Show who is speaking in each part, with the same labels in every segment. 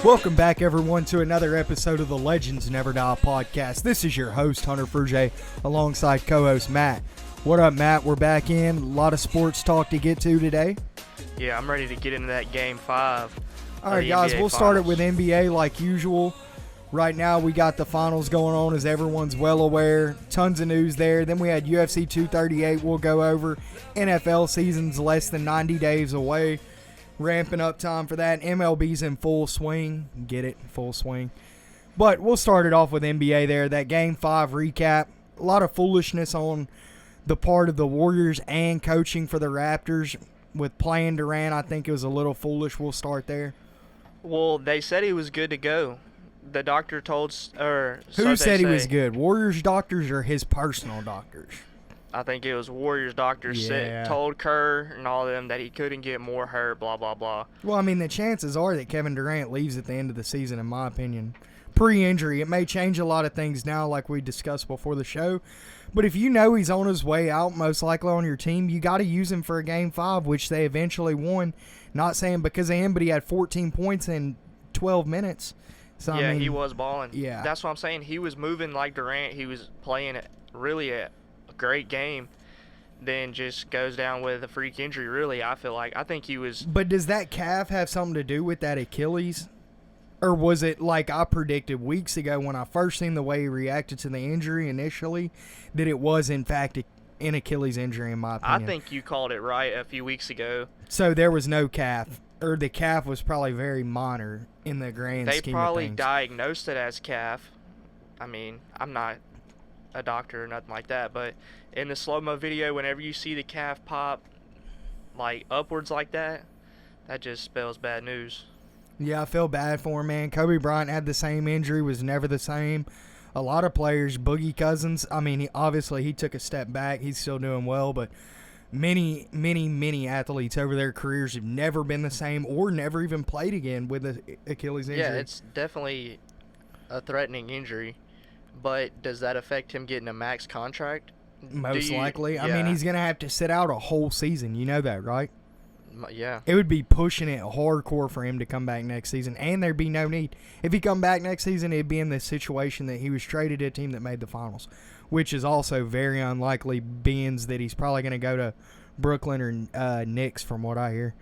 Speaker 1: Welcome back, everyone, to another episode of the Legends Never Die podcast. This is your host, Hunter Furjay, alongside co-host Matt. What up, Matt? We're back in. A lot of sports talk to get to today.
Speaker 2: Yeah, I'm ready to get into that Game 5.
Speaker 1: All right, guys, we'll start it with NBA like usual. Right now, we got the finals going on, as everyone's well aware. Tons of news there. Then we had UFC 238 we'll go over. NFL season's less than 90 days away. Ramping up time for that. MLB's in full swing. Get it? Full swing. But we'll start it off with NBA there. That Game 5 recap. A lot of foolishness on the part of the Warriors and coaching for the Raptors. With playing Durant, I think it was a little foolish. We'll start there.
Speaker 2: Well, they said he was good to go. The doctor told...
Speaker 1: Who said he was good? Warriors doctors or his personal doctors?
Speaker 2: I think it was Warriors doctors told Kerr and all of them that he couldn't get more hurt, blah, blah, blah.
Speaker 1: Well, I mean, the chances are that Kevin Durant leaves at the end of the season, in my opinion. Pre-injury. It may change a lot of things now, like we discussed before the show. But if you know he's on his way out, most likely on your team, you got to use him for a Game 5, which they eventually won. Not saying because of him, but he had 14 points in 12 minutes. So,
Speaker 2: yeah,
Speaker 1: I mean,
Speaker 2: he was balling.
Speaker 1: Yeah.
Speaker 2: That's what I'm saying. He was moving like Durant. He was playing really a great game. Then just goes down with a freak injury, really, I feel like. I think he was...
Speaker 1: But does that calf have something to do with that Achilles? Or was it like I predicted weeks ago when I first seen the way he reacted to the injury initially, that it was, in fact, an Achilles injury, in my opinion?
Speaker 2: I think you called it right a few weeks ago.
Speaker 1: So there was no calf. Or the calf was probably very minor in the grand scheme of things.
Speaker 2: They probably diagnosed it as calf. I mean, I'm not a doctor or nothing like that, but in the slow-mo video, whenever you see the calf pop like upwards like that, that just spells bad news.
Speaker 1: Yeah, I feel bad for him, man. Kobe Bryant had the same injury, was never the same. A lot of players, Boogie Cousins, I mean, obviously he took a step back. He's still doing well, but many athletes over their careers have never been the same or never even played again with an Achilles injury.
Speaker 2: Yeah, it's definitely a threatening injury, but does that affect him getting a max contract?
Speaker 1: Most likely.
Speaker 2: Yeah.
Speaker 1: I mean, he's going to have to sit out a whole season. You know that, right?
Speaker 2: Yeah.
Speaker 1: It would be pushing it hardcore for him to come back next season, and there'd be no need. If he come back next season, it'd be in the situation that he was traded to a team that made the finals, which is also very unlikely, being that he's probably going to go to Brooklyn or Knicks, from what I hear.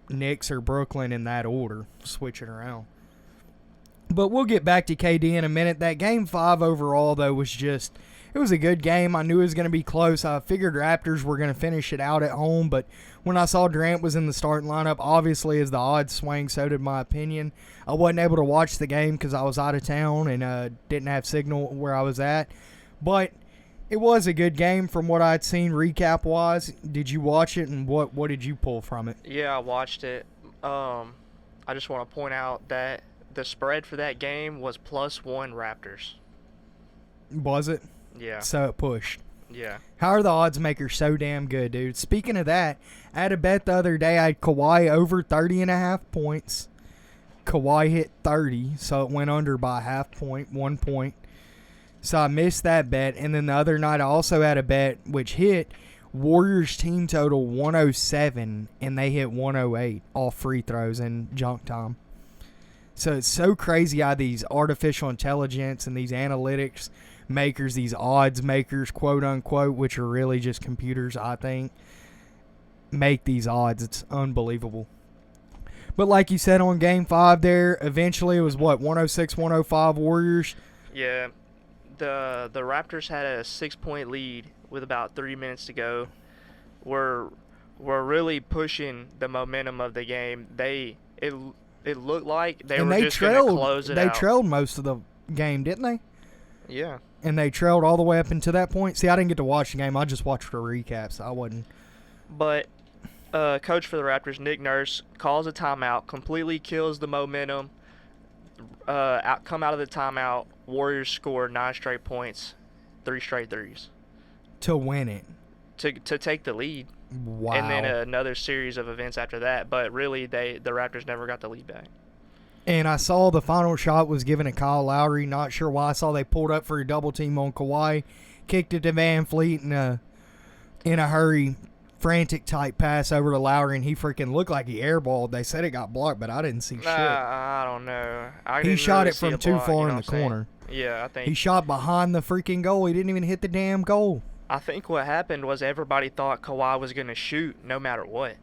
Speaker 1: Knicks or Brooklyn in that order. Switch it around. But we'll get back to KD in a minute. That Game 5 overall, though, was just... It was a good game. I knew it was going to be close. I figured Raptors were going to finish it out at home, but when I saw Durant was in the starting lineup, obviously as the odds swang, so did my opinion. I wasn't able to watch the game because I was out of town and didn't have signal where I was at. But it was a good game from what I'd seen recap-wise. Did you watch it, and what did you pull from it?
Speaker 2: Yeah, I watched it. I just want to point out that the spread for that game was +1 Raptors.
Speaker 1: Was it?
Speaker 2: Yeah.
Speaker 1: So it pushed.
Speaker 2: Yeah.
Speaker 1: How are the odds makers so damn good, dude? Speaking of that, I had a bet the other day. I had Kawhi over 30.5 points. Kawhi hit 30, so it went under by a half point, 1 point. So I missed that bet. And then the other night I also had a bet which hit Warriors team total 107, and they hit 108 off free throws and junk time. So it's so crazy how these artificial intelligence and these analytics makers, these odds makers, quote unquote, which are really just computers, I think, make these odds. It's unbelievable. But like you said on Game 5 there, eventually it was 106, 105 Warriors?
Speaker 2: Yeah. The Raptors had a 6-point lead with about 3 minutes to go. We're really pushing the momentum of the game. It looked like they were just going to close it out.
Speaker 1: They trailed most of the game, didn't they?
Speaker 2: Yeah.
Speaker 1: And they trailed all the way up until that point. See, I didn't get to watch the game. I just watched the recaps. So I wasn't.
Speaker 2: But coach for the Raptors, Nick Nurse, calls a timeout, completely kills the momentum. Come out of the timeout, Warriors score 9 straight points, 3 straight threes.
Speaker 1: To win it.
Speaker 2: To take the lead.
Speaker 1: Wow.
Speaker 2: And then another series of events after that. But really, the Raptors never got the lead back.
Speaker 1: And I saw the final shot was given to Kyle Lowry. Not sure why. I saw they pulled up for a double team on Kawhi. Kicked it to Van Fleet in a hurry. frantic type pass over to Lowry, and he freaking looked like he airballed. They said it got blocked, but I didn't see shit.
Speaker 2: I don't know.
Speaker 1: He shot it from too far in the corner.
Speaker 2: Yeah, I think.
Speaker 1: He shot behind the freaking goal. He didn't even hit the damn goal.
Speaker 2: I think what happened was everybody thought Kawhi was going to shoot no matter what.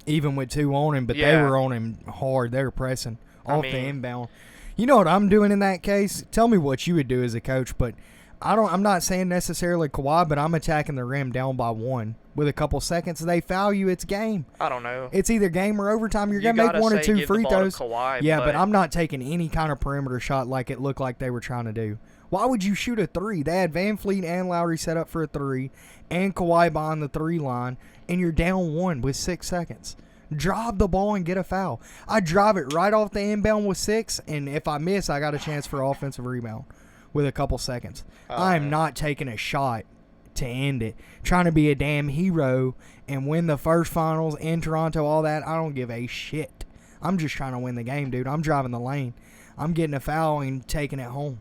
Speaker 1: Even with 2 on him, but they were on him hard. They were pressing off the inbound. You know what I'm doing in that case? Tell me what you would do as a coach, but I'm not saying necessarily Kawhi, but I'm attacking the rim down by 1 with a couple seconds. They foul you, it's game.
Speaker 2: I don't know.
Speaker 1: It's either game or overtime. You're going to make 1 or 2 free throws.
Speaker 2: Kawhi,
Speaker 1: yeah, but I'm not taking any kind of perimeter shot like it looked like they were trying to do. Why would you shoot a 3? They had Van Fleet and Lowry set up for a 3 and Kawhi behind the 3 line, and you're down 1 with 6 seconds. Drive the ball and get a foul. I drive it right off the inbound with 6, and if I miss, I got a chance for offensive rebound with a couple seconds. I am not taking a shot to end it. Trying to be a damn hero and win the first finals in Toronto, all that, I don't give a shit. I'm just trying to win the game, dude. I'm driving the lane. I'm getting a foul and taking it home.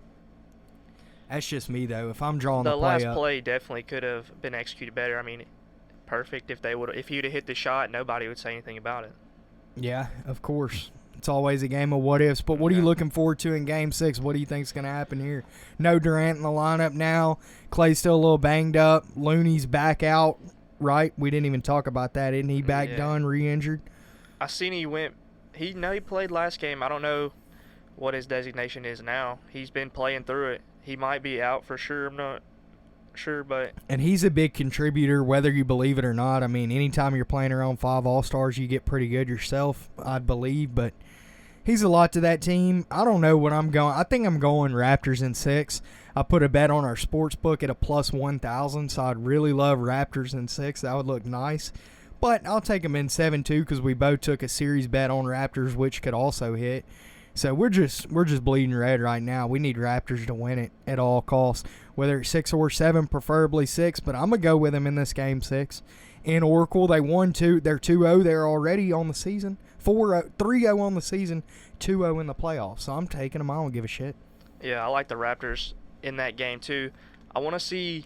Speaker 1: That's just me, though. If I'm drawing the play up.
Speaker 2: The last play definitely could have been executed better. I mean, perfect. If he'd have hit the shot, nobody would say anything about it.
Speaker 1: Yeah, of course. It's always a game of what ifs. But what are you looking forward to in Game 6? What do you think's going to happen here? No Durant in the lineup now. Clay's still a little banged up. Looney's back out, right? We didn't even talk about that. Isn't he back done, re-injured?
Speaker 2: I seen he played last game. I don't know what his designation is now. He's been playing through it. He might be out for sure. I'm not sure, but... And
Speaker 1: he's a big contributor, whether you believe it or not. I mean, anytime you're playing around 5 All-Stars, you get pretty good yourself, I believe, but he's a lot to that team. I don't know what I'm going. I think I'm going Raptors in 6. I put a bet on our sports book at a plus 1,000, so I'd really love Raptors in 6. That would look nice. But I'll take them in 7 too, because we both took a series bet on Raptors, which could also hit. So we're just bleeding red right now. We need Raptors to win it at all costs, whether it's 6 or 7, preferably 6. But I'm gonna go with them in this game 6. In Oracle, they won 2. They're 2-0. They're already on the season. 3-0 on the season, 2-0 in the playoffs. So I'm taking them. I don't give a shit.
Speaker 2: Yeah, I like the Raptors in that game too. I want to see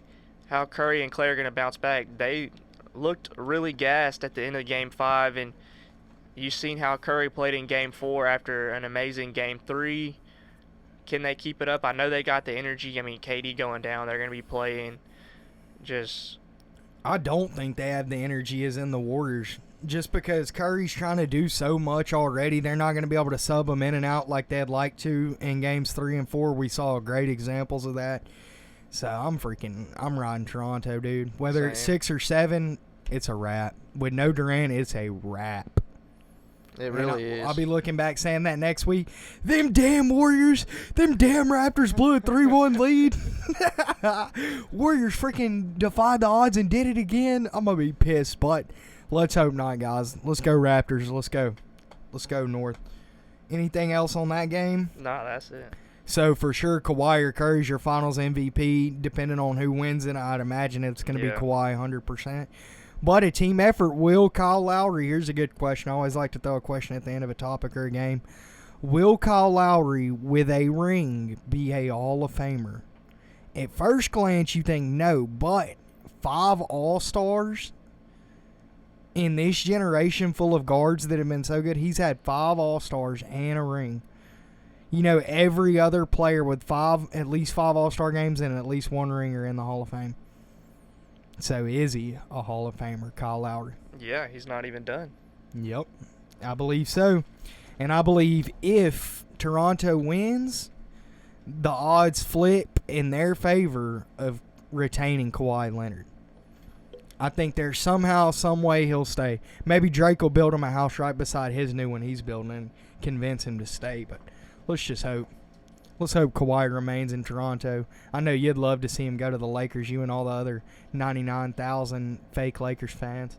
Speaker 2: how Curry and Clay are gonna bounce back. They looked really gassed at the end of Game 5, and you've seen how Curry played in Game 4 after an amazing Game 3. Can they keep it up? I know they got the energy. I mean, KD going down, they're going to be playing just...
Speaker 1: I don't think they have the energy as in the Warriors. Just because Curry's trying to do so much already, they're not going to be able to sub him in and out like they'd like to in Games 3 and 4. We saw great examples of that. So I'm riding Toronto, dude. Whether it's 6 or 7, it's a wrap. With no Durant, it's a wrap.
Speaker 2: It really is.
Speaker 1: I'll be looking back saying that next week. Them damn Warriors, them damn Raptors blew a 3-1 lead. Warriors freaking defied the odds and did it again. I'm going to be pissed, but let's hope not, guys. Let's go Raptors. Let's go. Let's go North. Anything else on that game?
Speaker 2: No, that's it.
Speaker 1: So, for sure, Kawhi or Curry's your finals MVP. Depending on who wins it, I'd imagine it's going to be Kawhi 100%. But a team effort. Will Kyle Lowry, here's a good question. I always like to throw a question at the end of a topic or a game. Will Kyle Lowry, with a ring, be a Hall of Famer? At first glance, you think no, but 5 All-Stars in this generation full of guards that have been so good, he's had 5 All-Stars and a ring. You know, every other player with at least 5 All-Star games and at least 1 ring are in the Hall of Fame. So is he a Hall of Famer, Kyle Lowry?
Speaker 2: Yeah, he's not even done.
Speaker 1: Yep, I believe so. And I believe if Toronto wins, the odds flip in their favor of retaining Kawhi Leonard. I think there's somehow, some way he'll stay. Maybe Drake will build him a house right beside his new one he's building and convince him to stay. But let's just hope. Let's hope Kawhi remains in Toronto. I know you'd love to see him go to the Lakers, you and all the other 99,000 fake Lakers fans.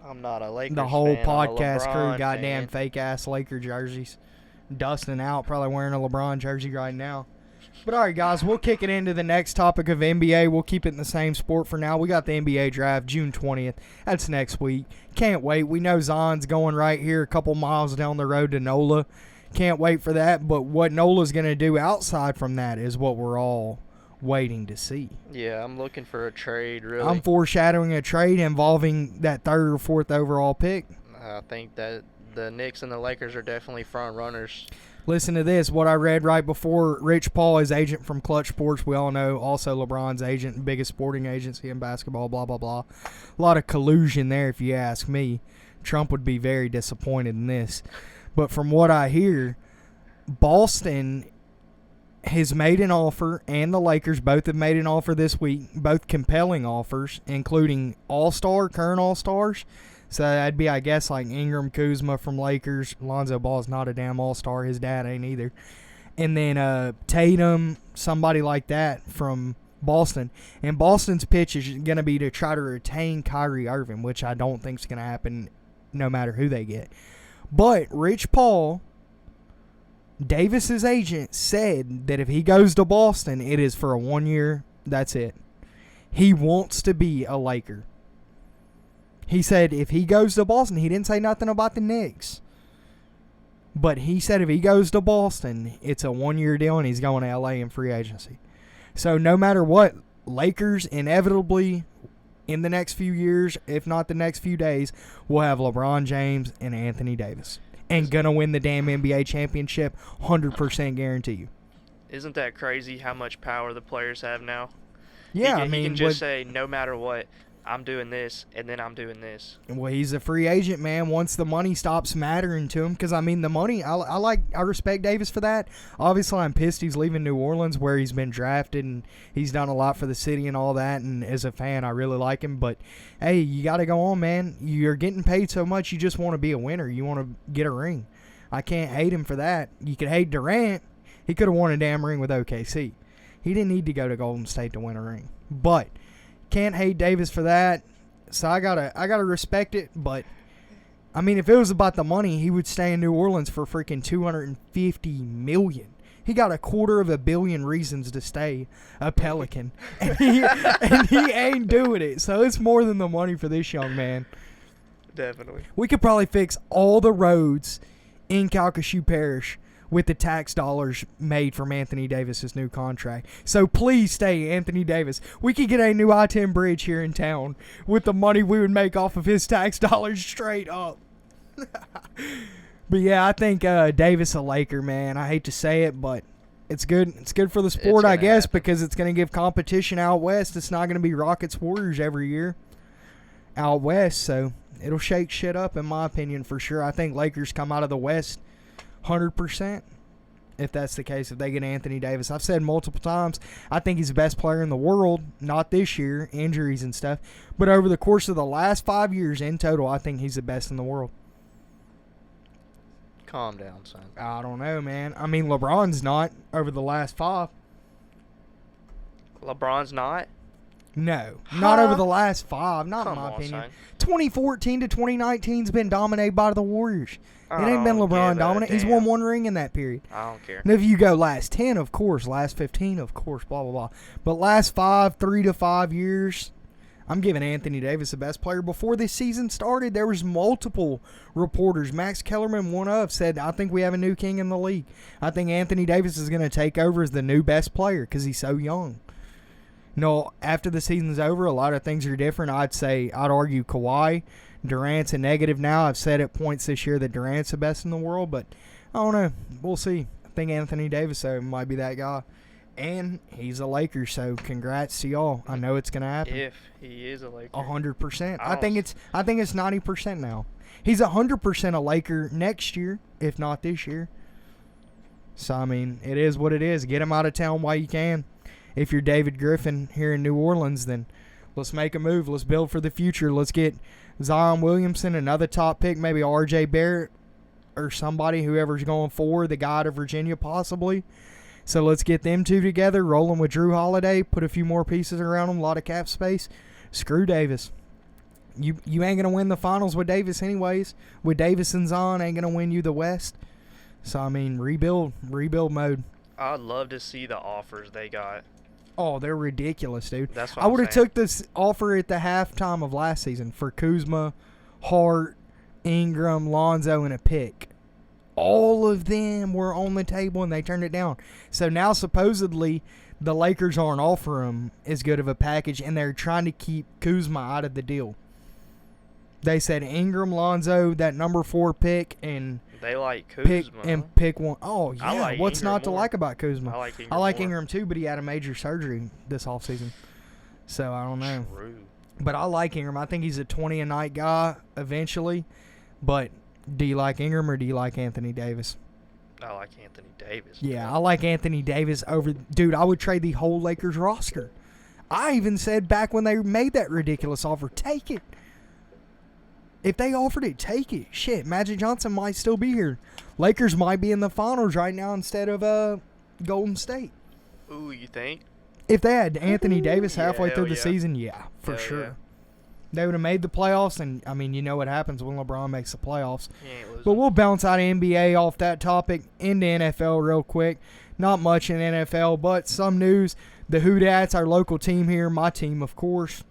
Speaker 2: I'm not a Lakers fan.
Speaker 1: The whole
Speaker 2: fan.
Speaker 1: podcast crew,
Speaker 2: fan.
Speaker 1: goddamn fake-ass Laker jerseys. Dusting out, probably wearing a LeBron jersey right now. But all right, guys, we'll kick it into the next topic of NBA. We'll keep it in the same sport for now. We got the NBA draft June 20th. That's next week. Can't wait. We know Zion's going right here a couple miles down the road to NOLA. Can't wait for that, but what NOLA's going to do outside from that is what we're all waiting to see.
Speaker 2: Yeah, I'm looking for a trade, really.
Speaker 1: I'm foreshadowing a trade involving that 3rd or 4th overall pick.
Speaker 2: I think that the Knicks and the Lakers are definitely front runners.
Speaker 1: Listen to this, what I read right before. Rich Paul, his agent from Clutch Sports, we all know, also LeBron's agent, biggest sporting agency in basketball, blah, blah, blah. A lot of collusion there, if you ask me. Trump would be very disappointed in this. But from what I hear, Boston has made an offer, and the Lakers both have made an offer this week, both compelling offers, including all-star, current all-stars. So that'd be, I guess, like Ingram, Kuzma from Lakers. Lonzo Ball's not a damn all-star. His dad ain't either. And then Tatum, somebody like that from Boston. And Boston's pitch is going to be to try to retain Kyrie Irving, which I don't think is going to happen no matter who they get. But Rich Paul, Davis's agent, said that if he goes to Boston, it is for a 1 year. That's it. He wants to be a Laker. He said if he goes to Boston, he didn't say nothing about the Knicks. But he said if he goes to Boston, it's a 1 year deal and he's going to LA in free agency. So no matter what, Lakers inevitably in the next few years, if not the next few days, will have LeBron James and Anthony Davis. And going to win the damn NBA championship, 100% guarantee you.
Speaker 2: Isn't that crazy how much power the players have now?
Speaker 1: Yeah,
Speaker 2: he can just say, no matter what, I'm doing this, and then I'm doing this.
Speaker 1: Well, he's a free agent, man. Once the money stops mattering to him, because I mean, the money, I respect Davis for that. Obviously, I'm pissed he's leaving New Orleans, where he's been drafted and he's done a lot for the city and all that. And as a fan, I really like him. But hey, you got to go on, man. You're getting paid so much, you just want to be a winner. You want to get a ring. I can't hate him for that. You could hate Durant. He could have won a damn ring with OKC. He didn't need to go to Golden State to win a ring, but. Can't hate Davis for that, so I gotta respect it. But I mean, if it was about the money, he would stay in New Orleans for freaking $250 million. He got $250 million reasons to stay a Pelican, and he ain't doing it. So it's more than the money for this young man.
Speaker 2: Definitely.
Speaker 1: We could probably fix all the roads in Calcasieu Parish with the tax dollars made from Anthony Davis's new contract. So please stay, Anthony Davis. We could get a new I-10 bridge here in town with the money we would make off of his tax dollars straight up. But yeah, I think Davis a Laker, man. I hate to say it, but it's good. It's good for the sport, I guess, because it's going to give competition out west. It's not going to be Rockets Warriors every year out west, so it'll shake shit up, in my opinion, for sure. I think Lakers come out of the west 100%, if that's the case, if they get Anthony Davis. I've said multiple times, I think he's the best player in the world, not this year, injuries and stuff, but over the course of the last 5 years in total, I think he's the best in the world.
Speaker 2: Calm down, son.
Speaker 1: I don't know, man. I mean, LeBron's not over the last 5.
Speaker 2: LeBron's not?
Speaker 1: No, not over the last 5, not in my opinion.
Speaker 2: Son.
Speaker 1: 2014 to 2019's been dominated by the Warriors. It ain't been LeBron dominant. He's won 1 ring in that period.
Speaker 2: I don't care.
Speaker 1: And if you go last 10, of course. Last 15, of course. Blah, blah, blah. But last 3 to 5 years, I'm giving Anthony Davis the best player. Before this season started, there was multiple reporters. Max Kellerman, one of, said, I think we have a new king in the league. I think Anthony Davis is going to take over as the new best player because he's so young. No, after the season's over, a lot of things are different. I'd argue Kawhi. Durant's a negative now. I've said at points this year that Durant's the best in the world, but I don't know. We'll see. I think Anthony Davis might be that guy. And he's a Laker, so congrats to y'all. I know it's gonna happen.
Speaker 2: If he is a Laker.
Speaker 1: 100%. I think it's 90% now. He's 100% a Laker next year, if not this year. So I mean, it is what it is. Get him out of town while you can. If you're David Griffin here in New Orleans, then let's make a move. Let's build for the future. Let's get Zion Williamson, another top pick, maybe R.J. Barrett or somebody, whoever's going forward, the guy to Virginia possibly. So let's get them two together, roll them with Drew Holiday, put a few more pieces around them, a lot of cap space. Screw Davis. You ain't going to win the finals with Davis anyways. With Davis and Zion, ain't going to win you the West. So, I mean, rebuild mode.
Speaker 2: I'd love to see the offers they got.
Speaker 1: Oh, they're ridiculous, dude.
Speaker 2: That's what
Speaker 1: I
Speaker 2: I'm
Speaker 1: would have
Speaker 2: saying.
Speaker 1: took this offer at the halftime of last season for Kuzma, Hart, Ingram, Lonzo, and a pick. All of them were on the table, and they turned it down. So now, supposedly, the Lakers aren't offering him as good of a package, and they're trying to keep Kuzma out of the deal. They said Ingram, Lonzo, that number 4 pick, and
Speaker 2: they like Kuzma.
Speaker 1: Pick one. Oh, yeah.
Speaker 2: Like
Speaker 1: What's
Speaker 2: Ingram
Speaker 1: not to
Speaker 2: more.
Speaker 1: like about Kuzma?
Speaker 2: I like
Speaker 1: Ingram too, but he had a major surgery this offseason. So I don't know.
Speaker 2: True.
Speaker 1: But I like Ingram. I think he's a 20-a-night guy eventually. But do you like Ingram or do you like Anthony Davis?
Speaker 2: I like Anthony Davis.
Speaker 1: Yeah, I like Anthony Davis over. Dude, I would trade the whole Lakers roster. I even said back when they made that ridiculous offer, take it. If they offered it, take it. Shit, Magic Johnson might still be here. Lakers might be in the finals right now instead of Golden State.
Speaker 2: Ooh, you think?
Speaker 1: If they had Anthony Davis halfway
Speaker 2: hell
Speaker 1: through the
Speaker 2: yeah.
Speaker 1: season, yeah, for
Speaker 2: Hell
Speaker 1: sure.
Speaker 2: yeah.
Speaker 1: They would have made the playoffs, and, I mean, you know what happens when LeBron makes the playoffs.
Speaker 2: He ain't losing.
Speaker 1: But we'll bounce out of NBA off that topic into NFL real quick. Not much in NFL, but some news. The Hoodats, our local team here, my team, of course,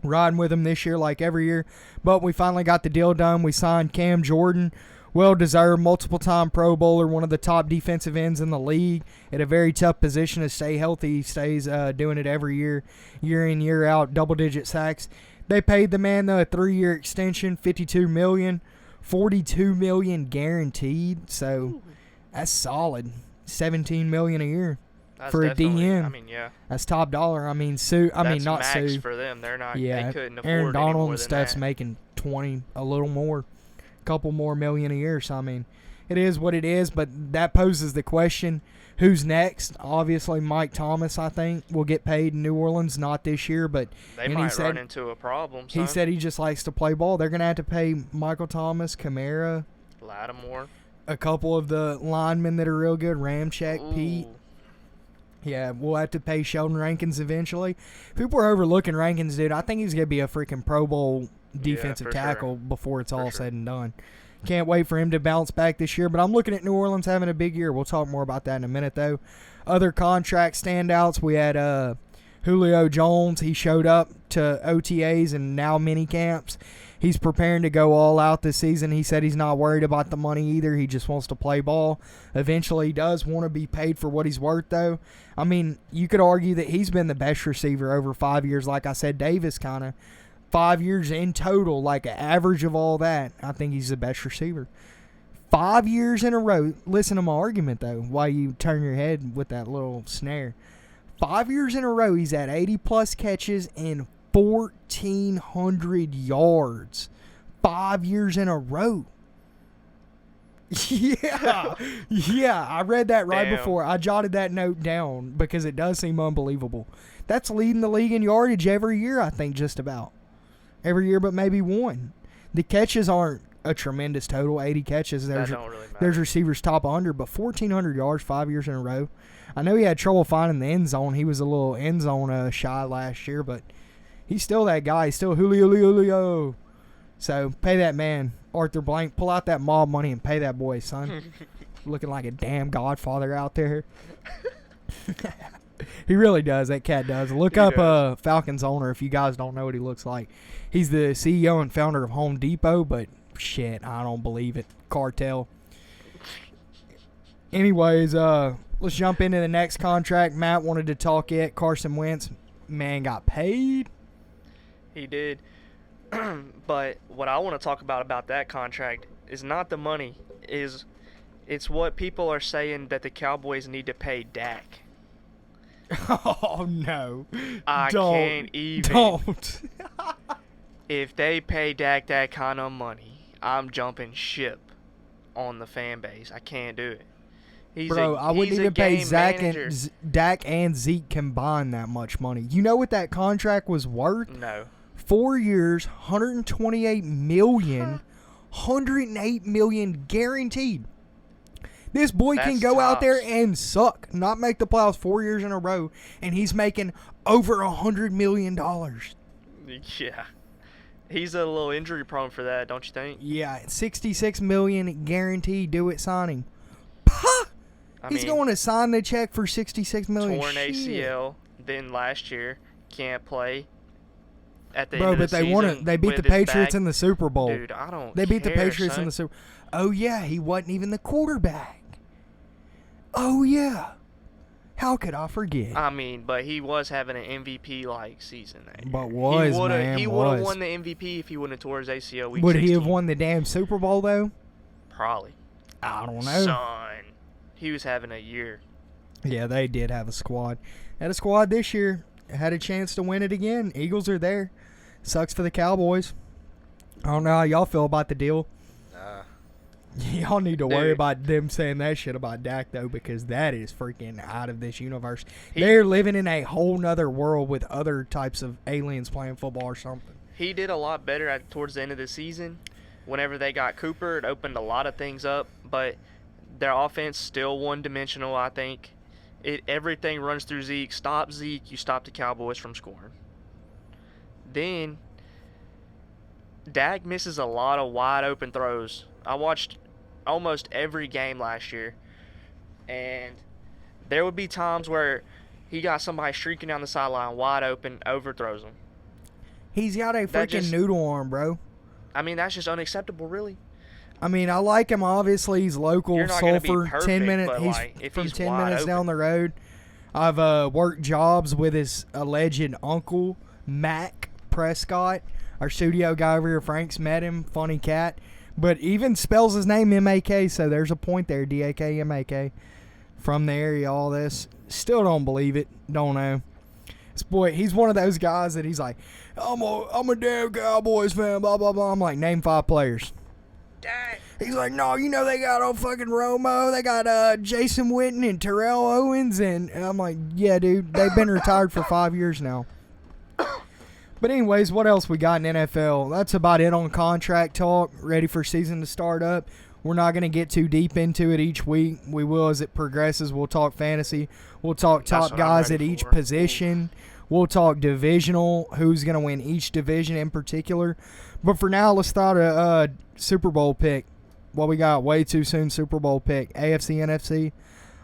Speaker 1: riding with them this year like every year. But we finally got the deal done. We signed Cam Jordan, well-deserved, multiple-time Pro Bowler, one of the top defensive ends in the league, at a very tough position to stay healthy. He stays doing it every year, year in, year out, double-digit sacks. They paid the man, though, a 3-year extension, $52 million, $42 million guaranteed. So that's solid, $17 million a year.
Speaker 2: That's
Speaker 1: for a DN.
Speaker 2: I mean, yeah.
Speaker 1: That's top dollar. I mean, Sue. I mean,
Speaker 2: That's
Speaker 1: not
Speaker 2: max
Speaker 1: Sue.
Speaker 2: for them. They're not.
Speaker 1: Yeah,
Speaker 2: They couldn't afford
Speaker 1: Aaron
Speaker 2: any
Speaker 1: Donald
Speaker 2: more
Speaker 1: and
Speaker 2: than
Speaker 1: stuff's
Speaker 2: that.
Speaker 1: making 20, a little more, couple more million a year. So I mean, it is what it is. But that poses the question: who's next? Obviously, Mike Thomas. I think will get paid in New Orleans. Not this year, but
Speaker 2: They might run into a problem.
Speaker 1: he said he just likes to play ball. They're gonna have to pay Michael Thomas, Kamara,
Speaker 2: Lattimore,
Speaker 1: a couple of the linemen that are real good, Ramczyk, Pete.
Speaker 2: Ooh.
Speaker 1: Yeah, we'll have to pay Sheldon Rankins eventually. People are overlooking Rankins, dude. I think he's going to be a freaking Pro Bowl defensive
Speaker 2: for
Speaker 1: tackle
Speaker 2: sure.
Speaker 1: before it's all
Speaker 2: sure.
Speaker 1: said and done. Can't wait for him to bounce back this year, but I'm looking at New Orleans having a big year. We'll talk more about that in a minute, though. Other contract standouts, we had Julio Jones. He showed up to OTAs and now mini camps. He's preparing to go all out this season. He said he's not worried about the money either. He just wants to play ball. Eventually, he does want to be paid for what he's worth, though. I mean, you could argue that he's been the best receiver over 5 years. Like I said, Davis kind of 5 years in total, like an average of all that. I think he's the best receiver. 5 years in a row. Listen to my argument, though, while you turn your head with that little snare. 5 years in a row, he's at 80-plus catches and 1,400 yards. 5 years in a row. Yeah. Yeah, I read that right before. I jotted that note down because it does seem unbelievable. That's leading the league in yardage every year, I think, just about. Every year but maybe one. The catches aren't a tremendous total, 80 catches.
Speaker 2: That don't really matter.
Speaker 1: There's receivers top 100, but 1,400 yards 5 years in a row. I know he had trouble finding the end zone. He was a little end zone shy last year, but he's still that guy. He's still Julio. So pay that man, Arthur Blank. Pull out that mob money and pay that boy, son. Looking like a damn godfather out there. He really does. That cat does. Look
Speaker 2: He
Speaker 1: up
Speaker 2: does.
Speaker 1: Falcons owner if you guys don't know what he looks like. He's the CEO and founder of Home Depot, but shit, I don't believe it. Cartel. Anyways, let's jump into the next contract. Matt wanted to talk it. Carson Wentz, man, got paid.
Speaker 2: He did. But what I want to talk about that contract is not the money. It's what people are saying that the Cowboys need to pay Dak.
Speaker 1: Oh, no.
Speaker 2: I can't even.
Speaker 1: Don't.
Speaker 2: If they pay Dak that kind of money, I'm jumping ship on the fan base. I can't do it.
Speaker 1: I wouldn't even pay Dak and Zeke combined that much money. You know what that contract was worth?
Speaker 2: No.
Speaker 1: 4 years, $128 million, $108 million guaranteed. This boy can
Speaker 2: That's
Speaker 1: go out there
Speaker 2: tops.
Speaker 1: and suck, not make the playoffs 4 years in a row, and he's making over $100 million.
Speaker 2: Yeah. He's a little injury prone for that, don't you think?
Speaker 1: Yeah, $66 million guaranteed. Do it signing. He's going to sign the check for $66 million.
Speaker 2: Torn
Speaker 1: Shit.
Speaker 2: ACL, then last year can't play. At the
Speaker 1: Bro,
Speaker 2: end
Speaker 1: but
Speaker 2: of the
Speaker 1: they won
Speaker 2: season
Speaker 1: it. They beat the
Speaker 2: with his
Speaker 1: Patriots
Speaker 2: back.
Speaker 1: in the Super Bowl.
Speaker 2: Dude, I don't
Speaker 1: They beat the
Speaker 2: care,
Speaker 1: Patriots in
Speaker 2: son.
Speaker 1: the Super. Oh yeah, he wasn't even the quarterback. Oh yeah, How could I forget?
Speaker 2: I mean, but he was having an MVP-like season that year.
Speaker 1: But was,
Speaker 2: He would have won the MVP if he wouldn't have tore his ACL week 16.
Speaker 1: Would he have won the damn Super Bowl, though?
Speaker 2: Probably.
Speaker 1: I don't know.
Speaker 2: Son, he was having a year.
Speaker 1: Yeah, they did have a squad. Had a squad this year. Had a chance to win it again. Eagles are there. Sucks for the Cowboys. I don't know how y'all feel about the deal. Y'all need to worry about them saying that shit about Dak, though, because that is freaking out of this universe. They're living in a whole nother world with other types of aliens playing football or something.
Speaker 2: He did a lot better towards the end of the season. Whenever they got Cooper, it opened a lot of things up, but their offense still one-dimensional, I think. Everything runs through Zeke. Stop Zeke, you stop the Cowboys from scoring. Then Dak misses a lot of wide-open throws. I watched almost every game last year, and there would be times where he got somebody streaking down the sideline wide open, overthrows him.
Speaker 1: He's got a freaking noodle arm, bro.
Speaker 2: I mean, that's just unacceptable, really.
Speaker 1: I mean, I like him. Obviously, he's local,
Speaker 2: You're not
Speaker 1: Sulphur,
Speaker 2: perfect,
Speaker 1: 10 minutes.
Speaker 2: If
Speaker 1: from
Speaker 2: he's
Speaker 1: 10 minutes
Speaker 2: open
Speaker 1: down the road. I've worked jobs with his alleged uncle, Dak Prescott. Our studio guy over here, Frank's met him. Funny cat. But even spells his name M-A-K, so there's a point there, D-A-K-M-A-K. From the area, all this. Still don't believe it. Don't know. This boy, he's one of those guys that he's like, I'm a damn Cowboys fan, blah, blah, blah. I'm like, name 5 players. He's like, no, you know they got old fucking Romo. They got Jason Witten and Terrell Owens. And I'm like, yeah, dude, they've been retired for 5 years now. But anyways, what else we got in NFL? That's about it on contract talk. Ready for season to start up. We're not going to get too deep into it each week. We will as it progresses. We'll talk fantasy. We'll talk top guys at each position. We'll talk divisional, who's going to win each division in particular. But for now, let's start a Super Bowl pick. Well, we got way too soon Super Bowl pick. AFC, NFC.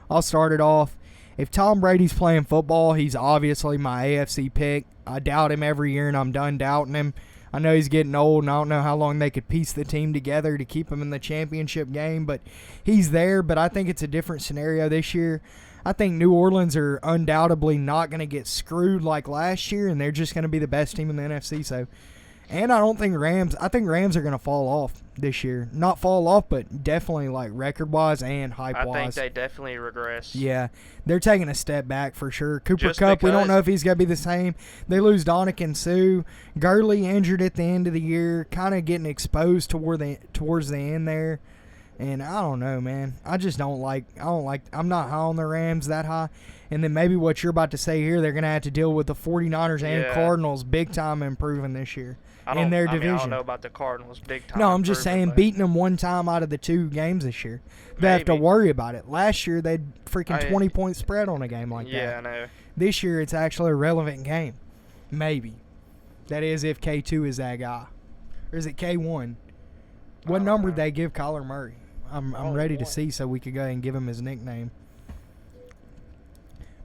Speaker 1: I'll start it off. If Tom Brady's playing football, he's obviously my AFC pick. I doubt him every year, and I'm done doubting him. I know he's getting old, and I don't know how long they could piece the team together to keep him in the championship game, but he's there. But I think it's a different scenario this year. I think New Orleans are undoubtedly not going to get screwed like last year, and they're just going to be the best team in the NFC. And I don't think Rams – I think Rams are going to fall off this year. Not fall off, but definitely like record-wise and hype-wise.
Speaker 2: I think they definitely regress.
Speaker 1: Yeah, they're taking a step back for sure. Cooper Kupp, we don't know if he's going to be the same. They lose Dominican Sue. Gurley injured at the end of the year, kind of getting exposed towards the end there. And I don't know, man. I just don't like – I'm not high on the Rams that high. And then maybe what you're about to say here, they're going to have to deal with the 49ers and Cardinals big time improving this year in their division.
Speaker 2: I don't know about the Cardinals big time.
Speaker 1: No, I'm just saying beating them one time out of the 2 games this year. They have to worry about it. Last year, they'd freaking 20-point spread on a game like that.
Speaker 2: Yeah, I know.
Speaker 1: This year, it's actually a relevant game. Maybe. That is if K2 is that guy. Or is it K1? What number did they give Kyler Murray? I'm ready to see so we could go ahead and give him his nickname.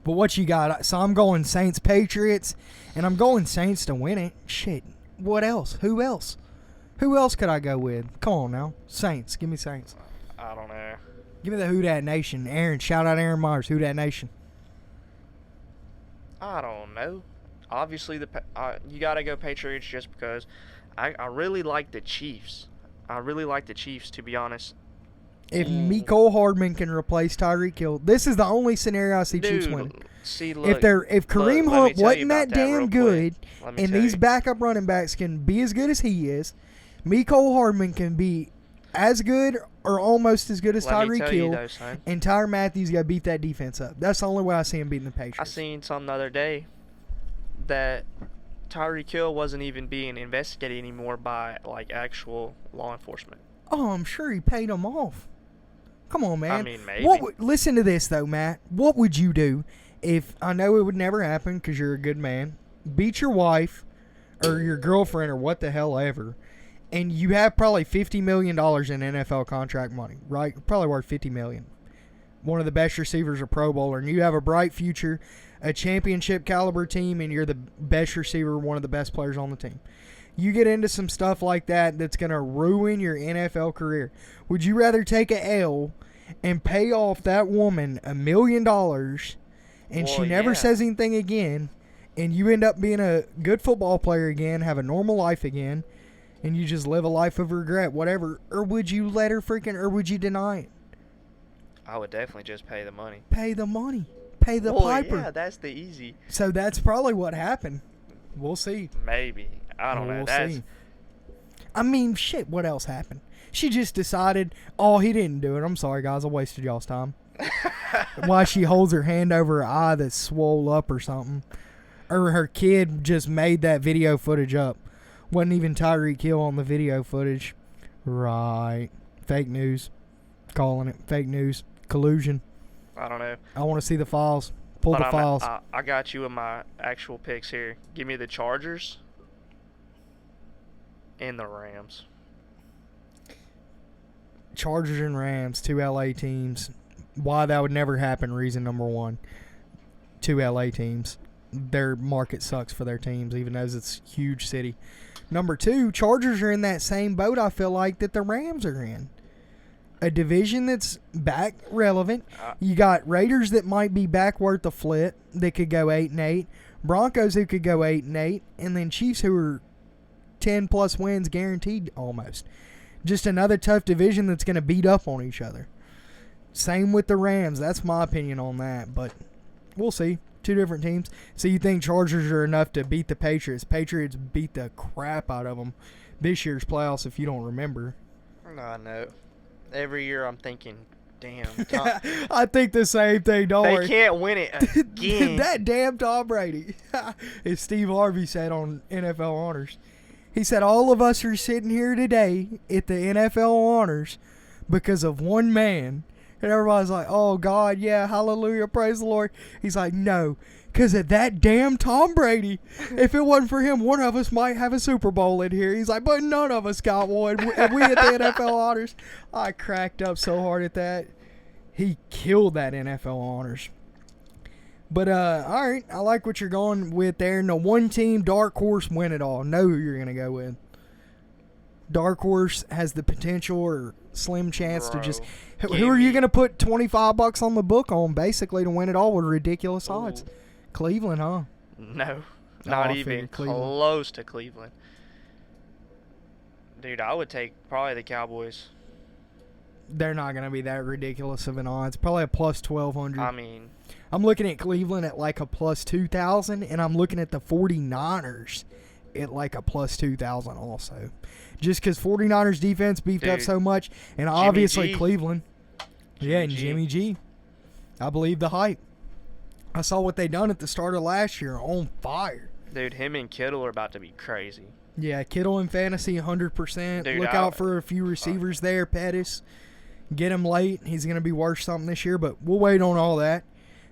Speaker 1: But what you got? So I'm going Saints-Patriots, and I'm going Saints to win it. Shit. What else? Who else? Who else could I go with? Come on now. Saints. Give me Saints.
Speaker 2: I don't know.
Speaker 1: Give me the Who Dat Nation. Aaron. Shout out Aaron Myers. Who Dat Nation.
Speaker 2: I don't know. Obviously, you got to go Patriots just because I really like the Chiefs. I really like the Chiefs, to be honest.
Speaker 1: If Mecole Hardman can replace Tyreek Hill, this is the only scenario I see Chiefs winning.
Speaker 2: See, look,
Speaker 1: if Kareem Hunt wasn't that damn good, and these
Speaker 2: you.
Speaker 1: backup running backs can be as good as he is, Mecole Hardman can be as good or almost as good as Tyreek Hill, and Tyrann Mathieu got to beat that defense up. That's the only way I see him beating the Patriots.
Speaker 2: I seen something the other day that Tyreek Hill wasn't even being investigated anymore by like actual law enforcement.
Speaker 1: Oh, I'm sure he paid him off. Come on, man.
Speaker 2: I mean, maybe.
Speaker 1: Listen to this, though, Matt. What would you do if, I know it would never happen because you're a good man, beat your wife or your girlfriend or what the hell ever, and you have probably $50 million in NFL contract money, right? Probably worth $50 million. One of the best receivers, a Pro Bowler, and you have a bright future, a championship caliber team, and you're the best receiver, one of the best players on the team. You get into some stuff like that that's going to ruin your NFL career. Would you rather take a L and pay off that woman $1 million and
Speaker 2: Well,
Speaker 1: she never
Speaker 2: yeah.
Speaker 1: says anything again, and you end up being a good football player again, have a normal life again, and you just live a life of regret, whatever, or would you let her or would you deny it?
Speaker 2: I would definitely just pay the money.
Speaker 1: Pay the money. Pay the piper.
Speaker 2: Yeah, that's the easy.
Speaker 1: So that's probably what happened. We'll see.
Speaker 2: Maybe. I don't know.
Speaker 1: We'll
Speaker 2: That's
Speaker 1: see. I mean, shit, what else happened? She just decided, oh, he didn't do it. I'm sorry, guys. I wasted y'all's time. Why she holds her hand over her eye that's swole up or something. Or her kid just made that video footage up. Wasn't even Tyreek Hill on the video footage. Right. Fake news. Calling it fake news. Collusion.
Speaker 2: I don't know.
Speaker 1: I want to see the files. Pull the files.
Speaker 2: I got you in my actual picks here. Give me the Chargers and the Rams.
Speaker 1: Chargers and Rams, 2 LA teams. Why that would never happen, reason number one. 2 LA teams. Their market sucks for their teams, even though it's a huge city. Number two, Chargers are in that same boat, I feel like, that the Rams are in. A division that's back relevant. You got Raiders that might be back worth a flip that could go 8-8. Broncos who could go 8-8. And then Chiefs who are 10-plus wins guaranteed almost. Just another tough division that's going to beat up on each other. Same with the Rams. That's my opinion on that. But we'll see. Two different teams. So you think Chargers are enough to beat the Patriots? Patriots beat the crap out of them this year's playoffs, if you don't remember.
Speaker 2: No, I know. Every year I'm thinking, damn.
Speaker 1: I think the same thing. Don't worry.
Speaker 2: They can't win it again.
Speaker 1: That damn Tom Brady. As Steve Harvey said on NFL Honors. He said, all of us are sitting here today at the NFL Honors because of one man. And everybody's like, oh, God, yeah, hallelujah, praise the Lord. He's like, no, because of that damn Tom Brady. If it wasn't for him, one of us might have a Super Bowl in here. He's like, but none of us got one. And we at the NFL Honors. I cracked up so hard at that. He killed that NFL Honors. But, all right, I like what you're going with there. No one team, dark horse, win it all. Know who you're going to go with. Dark horse has the potential or slim chance to just... Who are you going to put $25 on the book on, basically, to win it all with ridiculous odds? Cleveland, huh?
Speaker 2: No, not even close to Cleveland. Dude, I would take probably the Cowboys.
Speaker 1: They're not going to be that ridiculous of an odds. Probably a plus 1,200.
Speaker 2: I mean...
Speaker 1: I'm looking at Cleveland at like a plus 2,000, and I'm looking at the 49ers at like a plus 2,000 also. Just because 49ers defense beefed up so much, and obviously Cleveland. Yeah, and Jimmy G. I believe the hype. I saw what they done at the start of last year, on fire.
Speaker 2: Dude, him and Kittle are about to be crazy.
Speaker 1: Yeah, Kittle in fantasy, 100%.
Speaker 2: Dude,
Speaker 1: Look out for a few receivers there, Pettis. Get him late. He's going to be worth something this year, but we'll wait on all that.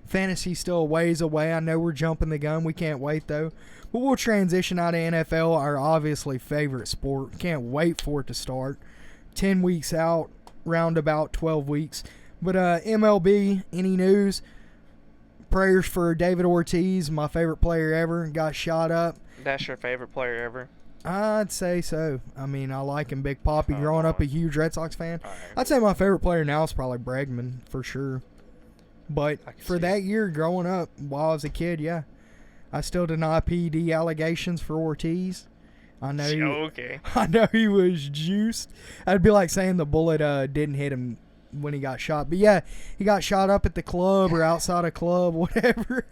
Speaker 1: Fantasy's still a ways away. I know we're jumping the gun. We can't wait, though. But we'll transition out of NFL, our obviously favorite sport. Can't wait for it to start. 10 weeks out, round about 12 weeks. But MLB, any news? Prayers for David Ortiz, my favorite player ever. Got shot up.
Speaker 2: That's your favorite player ever?
Speaker 1: I'd say so. I mean, I like him, Big Poppy. Growing up a huge Red Sox fan.
Speaker 2: Right.
Speaker 1: I'd say my favorite player now is probably Bregman, for sure. But for that year growing up, while I was a kid, yeah. I still deny PD allegations for Ortiz. I know I know he was juiced. I'd be like saying the bullet didn't hit him when he got shot. But yeah, he got shot up at the club or outside a club, whatever.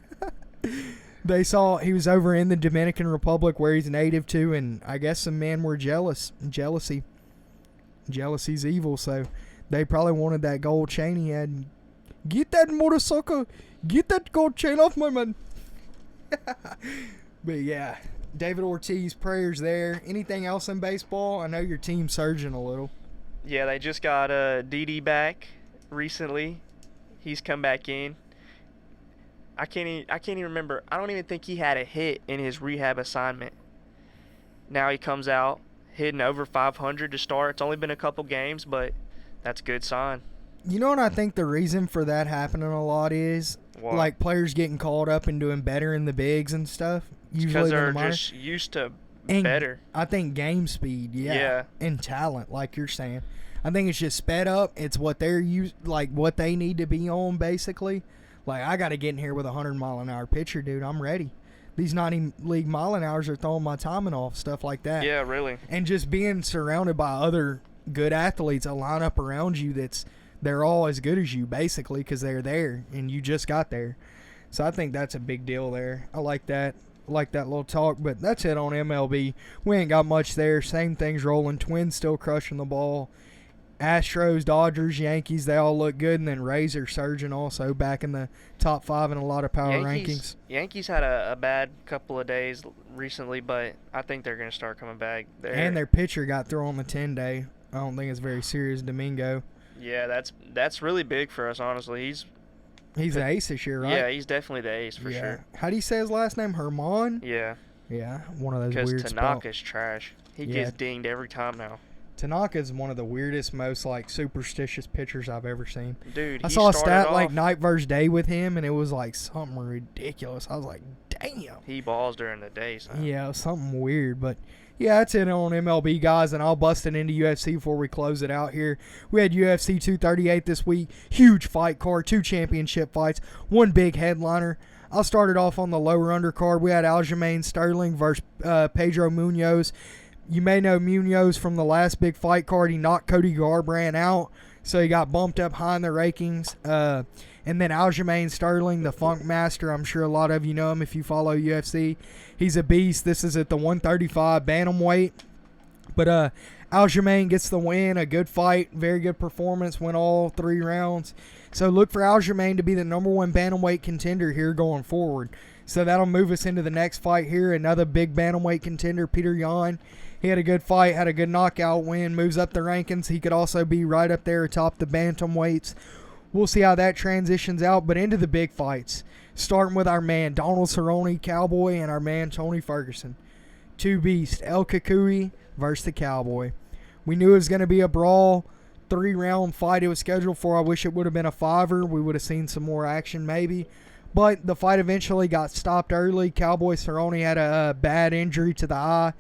Speaker 1: They saw he was over in the Dominican Republic where he's native to, and I guess some men were jealous. Jealousy's evil, so they probably wanted that gold chain he had. Get that motorcycle. Get that gold chain off my man. But yeah, David Ortiz, prayers there. Anything else in baseball? I know your team's surging a little.
Speaker 2: Yeah, they just got Didi back recently. He's come back in. I can't even remember. I don't even think he had a hit in his rehab assignment. Now he comes out hitting over 500 to start. It's only been a couple games, but that's a good sign.
Speaker 1: You know what I think the reason for that happening a lot is?
Speaker 2: What?
Speaker 1: Like players getting called up and doing better in the bigs and stuff.
Speaker 2: Because they're just used to better.
Speaker 1: I think game speed, yeah. And talent, like you're saying. I think it's just sped up. It's what they're what they need to be on, basically. Like, I got to get in here with a 100-mile-an-hour pitcher, dude. I'm ready. These 90-league mile-an-hours are throwing my timing off, stuff like that.
Speaker 2: Yeah, really.
Speaker 1: And just being surrounded by other good athletes, a lineup around you they're all as good as you, basically, because they're there, and you just got there. So I think that's a big deal there. I like that. Like that little talk, but that's it on MLB. We ain't got much there. Same things rolling. Twins still crushing the ball. Astros, Dodgers, Yankees, they all look good, and then Rays are surging also, back in the top 5 in a lot of power rankings.
Speaker 2: Yankees had a bad couple of days recently, but I think they're going to start coming back.
Speaker 1: And their pitcher got thrown on the 10-day. I don't think it's very serious, Domingo.
Speaker 2: Yeah, that's really big for us, honestly.
Speaker 1: He's the ace this year, right?
Speaker 2: Yeah, he's definitely the ace for sure.
Speaker 1: How do you say his last name? Herman?
Speaker 2: Yeah.
Speaker 1: Yeah, one of those weird
Speaker 2: spots. Because Tanaka's trash. He gets dinged every time now.
Speaker 1: Tanaka's one of the weirdest, most like superstitious pitchers I've ever seen.
Speaker 2: Dude,
Speaker 1: I saw a stat like night versus day with him, and it was like something ridiculous. I was like, damn.
Speaker 2: He balls during the day, son.
Speaker 1: Yeah, it was something weird, but yeah, that's it on MLB, guys, and I'll bust it into UFC before we close it out here. We had UFC 238 this week. Huge fight card, 2 championship fights, 1 big headliner. I'll start it off on the lower undercard. We had Aljamain Sterling versus Pedro Munoz. You may know Munoz from the last big fight card. He knocked Cody Garbrandt out, so he got bumped up high in the rankings. And then Aljamain Sterling, the Funk Master. I'm sure a lot of you know him if you follow UFC. He's a beast. This is at the 135 bantamweight. But Aljamain gets the win. A good fight. Very good performance. Went all 3 rounds. So look for Aljamain to be the number 1 bantamweight contender here going forward. So that'll move us into the next fight here. Another big bantamweight contender, Peter Yan. He had a good fight, had a good knockout win, moves up the rankings. He could also be right up there atop the bantamweights. We'll see how that transitions out, but into the big fights. Starting with our man, Donald Cerrone, Cowboy, and our man, Tony Ferguson. 2 beasts, El Kukui versus the Cowboy. We knew it was going to be a brawl, 3-round fight it was scheduled for. I wish it would have been a 5er. We would have seen some more action maybe. But the fight eventually got stopped early. Cowboy Cerrone had a bad injury to the eye.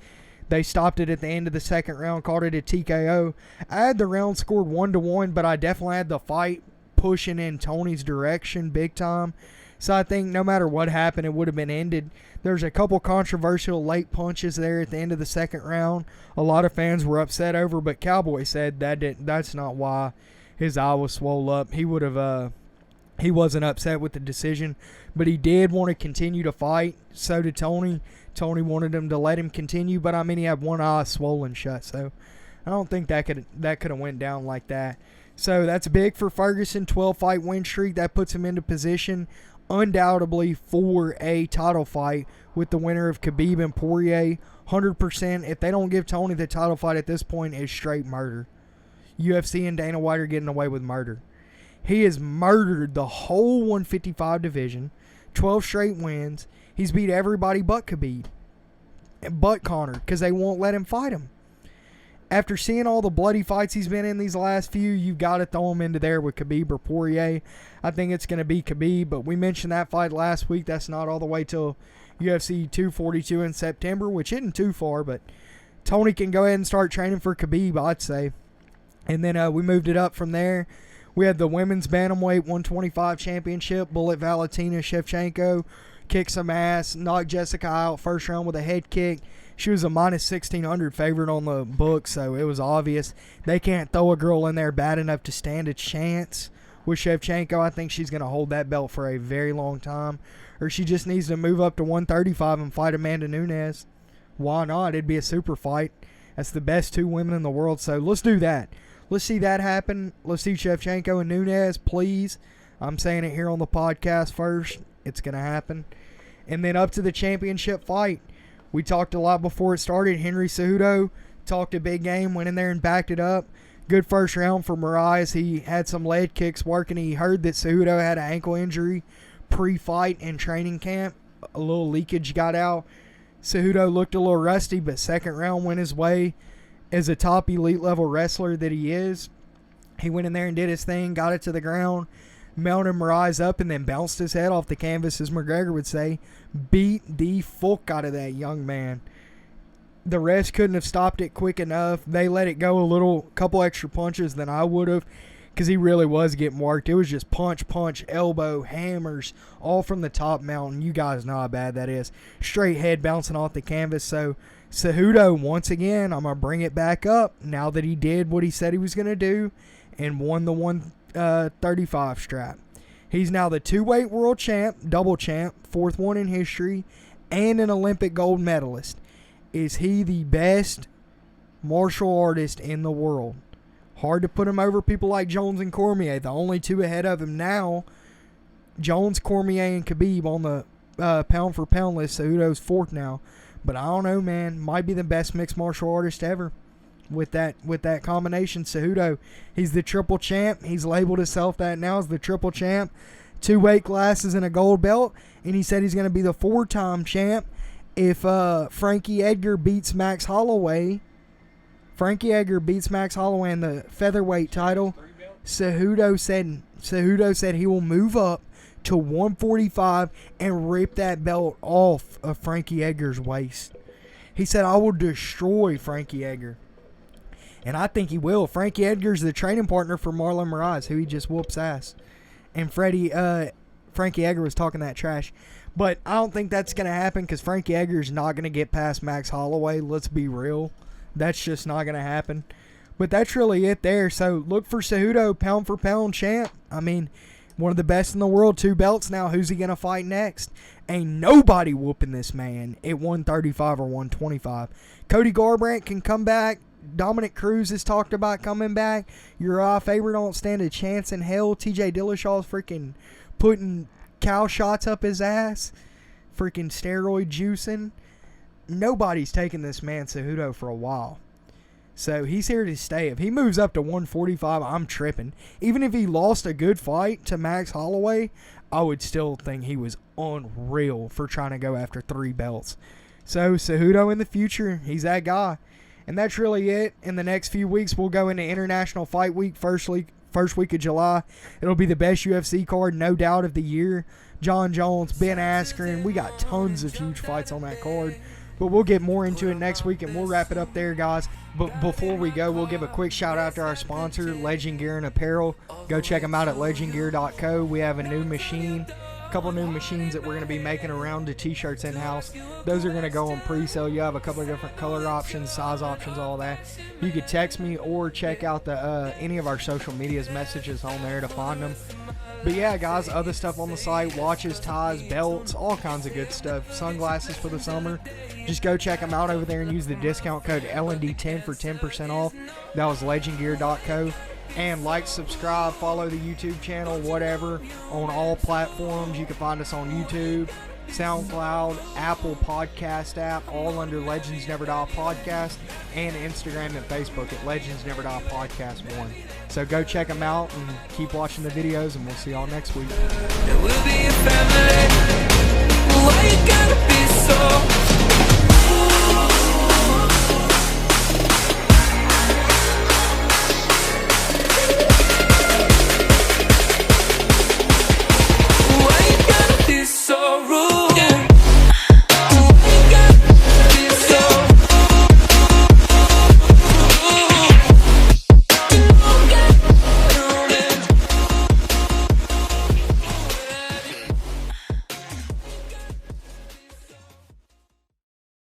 Speaker 1: They stopped it at the end of the 2nd round, called it a TKO. I had the round scored 1-1, but I definitely had the fight pushing in Tony's direction big time. So I think no matter what happened, it would have been ended. There's a couple controversial late punches there at the end of the 2nd round. A lot of fans were upset over, but Cowboy said that's not why his eye was swole up. He would have he wasn't upset with the decision, but he did want to continue to fight. So did Tony. Tony wanted him to let him continue, but I mean he had one eye swollen shut, so I don't think that could have went down like that. So that's big for Ferguson, 12-fight win streak. That puts him into position undoubtedly for a title fight with the winner of Khabib and Poirier. 100%. If they don't give Tony the title fight at this point, it's straight murder. UFC and Dana White are getting away with murder. He has murdered the whole 155 division, 12 straight wins. He's beat everybody but Khabib, but Conor, because they won't let him fight him. After seeing all the bloody fights he's been in these last few, you've got to throw him into there with Khabib or Poirier. I think it's going to be Khabib, but we mentioned that fight last week. That's not all the way till UFC 242 in September, which isn't too far, but Tony can go ahead and start training for Khabib, I'd say. And then we moved it up from there. We had the women's bantamweight 125 championship. Bullet Valentina Shevchenko kicked some ass, knocked Jessica out first round with a head kick. She was a minus 1,600 favorite on the book, so it was obvious they can't throw a girl in there bad enough to stand a chance with Shevchenko. I think she's going to hold that belt for a very long time, or she just needs to move up to 135 and fight Amanda Nunes. Why not? It'd be a super fight. That's the best 2 women in the world, so let's do that. Let's see that happen. Let's see Shevchenko and Nunes, please. I'm saying it here on the podcast first. It's going to happen. And then up to the championship fight. We talked a lot before it started. Henry Cejudo talked a big game, went in there and backed it up. Good first round for Moraes. He had some leg kicks working. He heard that Cejudo had an ankle injury pre-fight and training camp. A little leakage got out. Cejudo looked a little rusty, but second round went his way. As a top elite level wrestler that he is, he went in there and did his thing, got it to the ground, mounted Moraes up, and then bounced his head off the canvas, as McGregor would say. Beat the fuck out of that young man. The refs couldn't have stopped it quick enough. They let it go couple extra punches than I would have. because he really was getting worked. It was just punch, elbow, hammers, all from the top mountain. You guys know how bad that is. Straight head bouncing off the canvas. So Cejudo, once again, I'm going to bring it back up now that he did what he said he was going to do and won the 135 strap. He's now the 2-weight world champ, double champ, 4th one in history, and an Olympic gold medalist. Is he the best martial artist in the world? Hard to put him over people like Jones and Cormier. The only 2 ahead of him now, Jones, Cormier, and Khabib on the pound-for-pound list. Cejudo's 4th now. But I don't know, man. Might be the best mixed martial artist ever with that combination. Cejudo, he's the triple champ. He's labeled himself that now as the triple champ. 2 weight classes and a gold belt. And he said he's going to be the 4-time champ if Frankie Edgar beats Max Holloway. Frankie Edgar beats Max Holloway in the featherweight title. Cejudo said he will move up to 145 and rip that belt off of Frankie Edgar's waist. He said, I will destroy Frankie Edgar. And I think he will. Frankie Edgar's the training partner for Marlon Moraes, who he just whoops ass. And Frankie Edgar was talking that trash. But I don't think that's going to happen because Frankie Edgar's not going to get past Max Holloway. Let's be real. That's just not going to happen. But that's really it there. So look for Cejudo, pound for pound champ. I mean, one of the best in the world, 2 belts now. Who's he going to fight next? Ain't nobody whooping this man at 135 or 125. Cody Garbrandt can come back. Dominic Cruz has talked about coming back. Uriah Faber don't stand a chance in hell. TJ Dillashaw's freaking putting cow shots up his ass. Freaking steroid juicing. Nobody's taking this man Cejudo for a while. So he's here to stay. If he moves up to 145, I'm tripping. Even if he lost a good fight to Max Holloway, I would still think he was unreal for trying to go after 3 belts. So Cejudo in the future, he's that guy. And that's really it. In the next few weeks, we'll go into International Fight Week, first week of July. It'll be the best UFC card, no doubt, of the year. John Jones, Ben Askren. We got tons of huge fights on that card. But we'll get more into it next week, and we'll wrap it up there, guys. But before we go, we'll give a quick shout-out to our sponsor, Legend Gear and Apparel. Go check them out at legendgear.co. We have a new machine, a couple new machines that we're going to be making around the T-shirts in-house. Those are going to go on pre-sale. You have a couple of different color options, size options, all that. You could text me or check out the any of our social media's messages on there to find them. But yeah, guys, other stuff on the site, watches, ties, belts, all kinds of good stuff. Sunglasses for the summer. Just go check them out over there and use the discount code LND10 for 10% off. That was legendgear.co. And like, subscribe, follow the YouTube channel, whatever, on all platforms. You can find us on YouTube, SoundCloud, Apple Podcast app, all under Legends Never Die Podcast, and Instagram and Facebook at Legends Never Die Podcast 1. So go check them out and keep watching the videos, and we'll see y'all next week.
Speaker 3: We'll be a family. Why you gotta be so